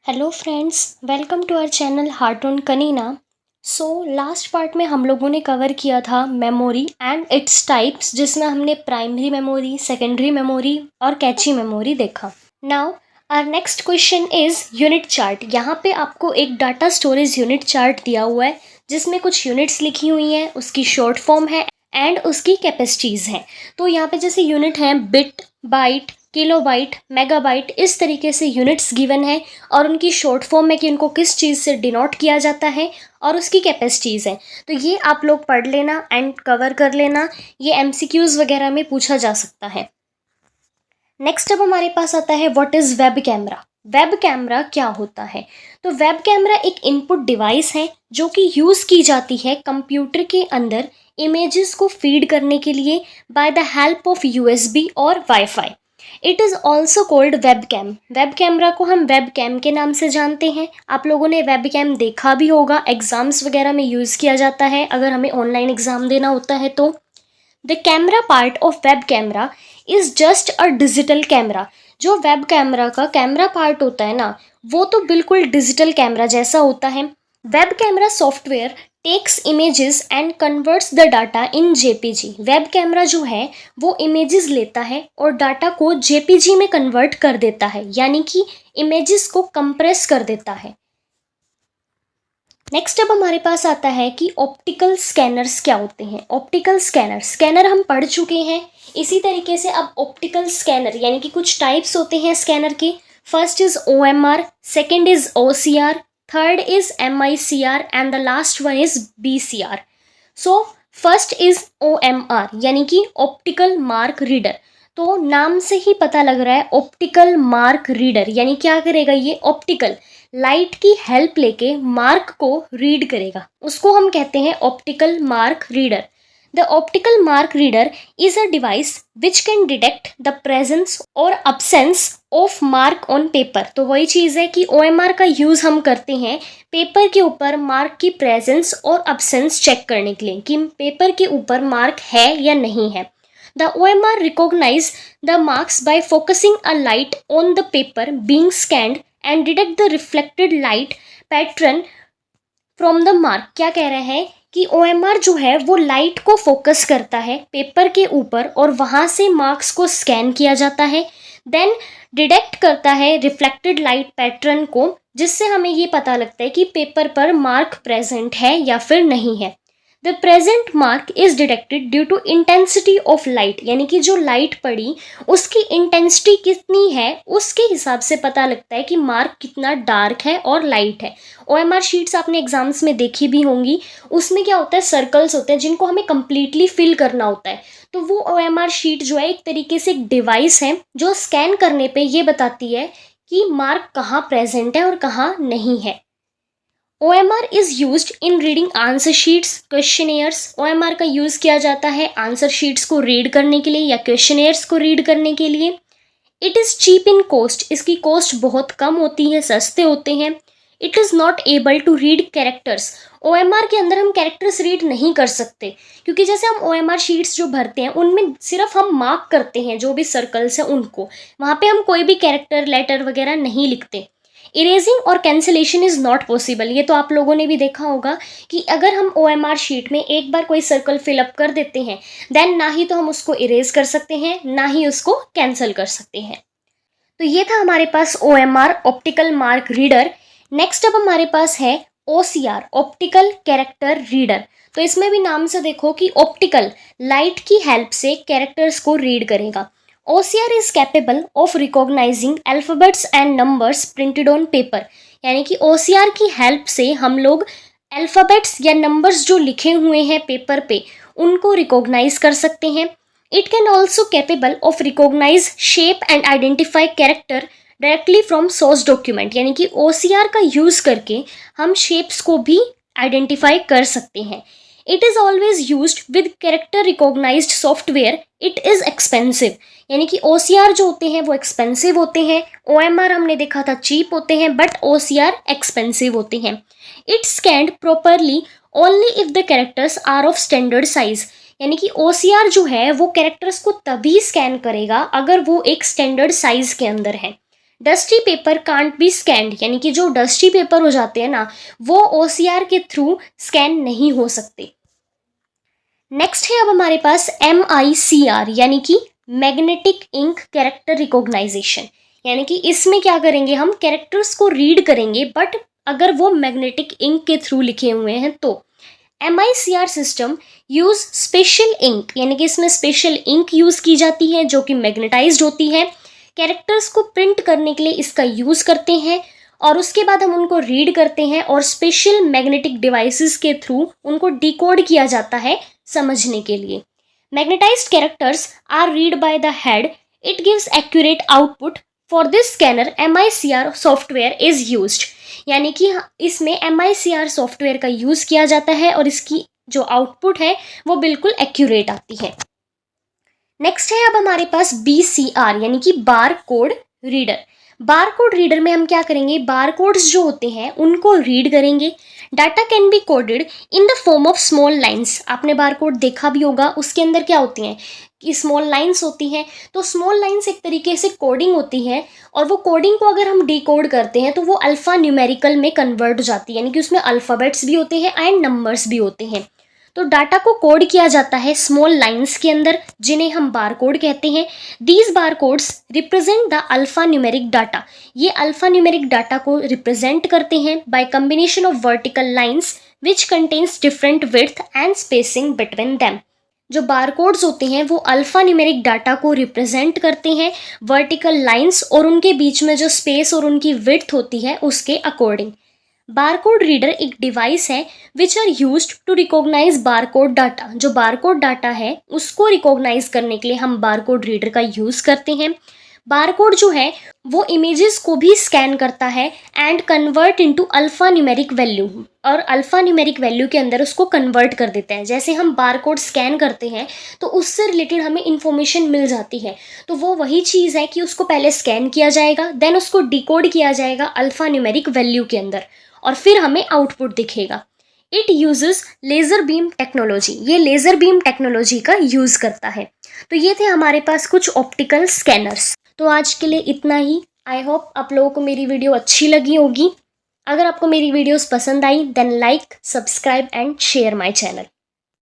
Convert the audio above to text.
Hello friends, welcome to our channel heart on Kanina. Last part में हम लोगों ने कवर किया था मेमोरी एंड इट्स टाइप्स, जिसमें हमने प्राइमरी मेमोरी, सेकेंडरी मेमोरी और कैची मेमोरी देखा। Now our next question is unit chart. यहाँ पे आपको एक डाटा स्टोरेज यूनिट चार्ट दिया हुआ है जिसमें कुछ यूनिट्स लिखी हुई हैं, उसकी शॉर्ट फॉर्म है एंड उसकी कैपेसिटीज़ हैं। तो यहाँ पे जैसे यूनिट हैं बिट, बाइट, किलोबाइट, मेगाबाइट, इस तरीके से यूनिट्स गिवन है और उनकी शॉर्ट फॉर्म में कि उनको किस चीज़ से डिनोट किया जाता है और उसकी कैपेसिटीज़ हैं। तो ये आप लोग पढ़ लेना एंड कवर कर लेना, ये एमसीक्यूज़ वगैरह में पूछा जा सकता है। नेक्स्ट अब हमारे पास आता है what is web camera. Web camera क्या होता है? तो वेब कैमरा एक इनपुट डिवाइस है जो कि यूज़ की जाती है कंप्यूटर के अंदर इमेजेस को फीड करने के लिए by the help of USB और WiFi. It is also called web cam. Web camera को हम वेब कैम के नाम से जानते हैं। आप लोगों ने वेब कैम देखा भी होगा, एग्ज़ाम्स वगैरह में यूज़ किया जाता है अगर हमें ऑनलाइन एग्ज़ाम देना होता है तो। The camera part of web camera is just a digital camera. जो वेब कैमरा का कैमरा पार्ट होता है ना, वो तो बिल्कुल डिजिटल कैमरा जैसा होता है। Web camera software takes images and converts the data in JPG. Web camera जो है वो इमेजेस लेता है और डाटा को जेपीजी में कन्वर्ट कर देता है, यानी कि इमेजेस को कंप्रेस कर देता है। नेक्स्ट अब हमारे पास आता है कि ऑप्टिकल स्कैनर्स क्या होते हैं। ऑप्टिकल स्कैनर हम पढ़ चुके हैं। इसी तरीके से अब ऑप्टिकल स्कैनर यानी कि कुछ टाइप्स होते हैं स्कैनर के। First is OMR, second is OCR, third is MICR and the last one is BCR। So first is OMR यानी कि ऑप्टिकल मार्क रीडर। तो नाम से ही पता लग रहा है ऑप्टिकल मार्क रीडर यानी क्या करेगा, ये ऑप्टिकल लाइट की हेल्प लेके मार्क को रीड करेगा, उसको हम कहते हैं optical mark reader. The optical mark reader is a device which can detect the presence or absence of mark on paper. तो वही चीज़ है कि OMR का यूज़ हम करते हैं पेपर के ऊपर मार्क की प्रेजेंस और अब्सेंस चेक करने के लिए कि पेपर के ऊपर मार्क है या नहीं है। The OMR recognize the marks by focusing a light on the paper being scanned and detect the reflected light pattern from the mark। क्या कह रहे हैं कि OMR जो है वो लाइट को फोकस करता है पेपर के ऊपर और वहाँ से मार्क्स को स्कैन किया जाता है, देन डिटेक्ट करता है रिफ्लेक्टेड लाइट पैटर्न को, जिससे हमें ये पता लगता है कि पेपर पर मार्क प्रेजेंट है या फिर नहीं है। The present mark is detected due to intensity of light, यानी कि जो लाइट पड़ी उसकी इंटेंसिटी कितनी है उसके हिसाब से पता लगता है कि मार्क कितना डार्क है और लाइट है। OMR शीट्स आपने एग्जाम्स में देखी भी होंगी, उसमें क्या होता है सर्कल्स होते हैं जिनको हमें कंप्लीटली फिल करना होता है। तो वो OMR शीट जो है एक तरीके से एक डिवाइस है जो स्कैन करने पे ये बताती है कि मार्क कहाँ प्रेजेंट है और कहाँ नहीं है। OMR is used in reading answer sheets, questionnaires. OMR का यूज़ किया जाता है आंसर शीट्स को रीड करने के लिए या क्वेश्चनेयर्स को रीड करने के लिए। It is cheap in cost, इसकी कॉस्ट बहुत कम होती है, सस्ते होते हैं। It is not able to read characters. OMR के अंदर हम कैरेक्टर्स रीड नहीं कर सकते क्योंकि जैसे हम OMR शीट्स जो भरते हैं उनमें सिर्फ हम मार्क करते हैं जो भी सर्कल्स हैं उनको, वहाँ पे हम कोई भी कैरेक्टर लेटर वगैरह नहीं लिखते। इरेजिंग और कैंसिलेशन इज़ नॉट पॉसिबल। ये तो आप लोगों ने भी देखा होगा कि अगर हम OMR शीट में एक बार कोई सर्कल फिलअप कर देते हैं देन ना ही तो हम उसको इरेज कर सकते हैं ना ही उसको कैंसिल कर सकते हैं। तो ये था हमारे पास OMR optical mark reader. Next अब हमारे पास है OCR ऑप्टिकल कैरेक्टर रीडर। तो इसमें भी नाम से देखो कि ऑप्टिकल लाइट की हेल्प से कैरेक्टर्स को रीड करेगा। OCR is capable of recognizing alphabets and numbers printed on paper। यानी कि OCR की हेल्प से हम लोग अल्फ़ाबेट्स या नंबर्स जो लिखे हुए हैं पेपर पे उनको रिकॉग्नाइज कर सकते हैं। It can also capable of recognise shape and identify character directly from source document. यानी कि OCR का यूज़ करके हम शेप्स को भी आइडेंटिफाई कर सकते हैं। It is always used with character recognised software. It is expensive, यानी कि OCR जो होते हैं वो एक्सपेंसिव होते हैं। OMR हमने देखा था चीप होते हैं बट OCR एक्सपेंसिव होते हैं। It scanned properly only if the characters are of standard size. यानी कि OCR जो है वो कैरेक्टर्स को तभी स्कैन करेगा अगर वो एक स्टैंडर्ड साइज के अंदर है। Dusty paper can't be scanned, यानी कि जो डस्टी पेपर हो जाते हैं ना, वो OCR के थ्रू स्कैन नहीं हो सकते। नेक्स्ट है अब हमारे पास MICR, यानी कि मैग्नेटिक इंक कैरेक्टर रिकॉग्नाइजेशन, यानी कि इसमें क्या करेंगे, हम कैरेक्टर्स को रीड करेंगे बट अगर वो मैग्नेटिक इंक के थ्रू लिखे हुए हैं तो। MICR system use special ink, यानी कि इसमें स्पेशल इंक यूज की जाती है जो कि मैग्नेटाइज्ड होती है। कैरेक्टर्स को प्रिंट करने के लिए इसका यूज करते हैं और उसके बाद हम उनको रीड करते हैं और स्पेशल मैग्नेटिक डिवाइसेस के थ्रू उनको डिकोड किया जाता है समझने के लिए। Magnetised characters are read by the head, it gives accurate output. For this scanner MICR software is used, यानी कि इसमें MICR सॉफ्टवेयर का यूज किया जाता है और इसकी जो आउटपुट है वो बिल्कुल एक्यूरेट आती है। नेक्स्ट है अब हमारे पास BCR, यानी कि bar code reader. Bar code reader में हम क्या करेंगे, बार कोड्स जो होते हैं उनको रीड करेंगे। Data can be coded in the form of small lines. आपने बार कोड देखा भी होगा, उसके अंदर क्या होती हैं कि स्मॉल लाइन्स होती हैं। तो स्मॉल लाइन्स एक तरीके से कोडिंग होती है और वो कोडिंग को अगर हम डिकोड करते हैं तो वो अल्फ़ा न्यूमेरिकल में कन्वर्ट हो जाती है, यानी कि उसमें अल्फ़ाबेट्स भी होते हैं एंड नंबर्स भी होते हैं। तो डाटा को कोड किया जाता है स्मॉल लाइन्स के अंदर, जिन्हें हम बार कोड कहते हैं। These bar codes represent the alpha numeric data. ये अल्फा न्यूमेरिक डाटा को रिप्रेजेंट करते हैं by combination of vertical lines which contains different width and spacing between them. जो बार कोड्स होते हैं वो अल्फा न्यूमेरिक डाटा को रिप्रेजेंट करते हैं वर्टिकल लाइन्स और उनके बीच में जो स्पेस और उनकी विड्थ होती है उसके अकॉर्डिंग। बारकोड रीडर एक डिवाइस है which are used to recognise barcode data. जो बारकोड डाटा है उसको रिकॉग्नाइज करने के लिए हम बारकोड रीडर का यूज़ करते हैं। बारकोड जो है वो इमेजेस को भी स्कैन करता है and convert into alpha numeric value, और अल्फ़ा न्यूमेरिक वैल्यू के अंदर उसको कन्वर्ट कर देता है। जैसे हम बारकोड स्कैन करते हैं तो उससे रिलेटेड हमें इन्फॉर्मेशन मिल जाती है, तो वो वही चीज़ है कि उसको पहले स्कैन किया जाएगा, देन उसको डिकोड किया जाएगा अल्फ़ा न्यूमेरिक वैल्यू के अंदर और फिर हमें आउटपुट दिखेगा। It uses laser beam technology, ये लेज़र बीम टेक्नोलॉजी का यूज़ करता है। तो ये थे हमारे पास कुछ ऑप्टिकल स्कैनर्स। तो आज के लिए इतना ही। आई होप आप लोगों को मेरी वीडियो अच्छी लगी होगी। अगर आपको मेरी वीडियोस पसंद आई then like, subscribe and share my channel.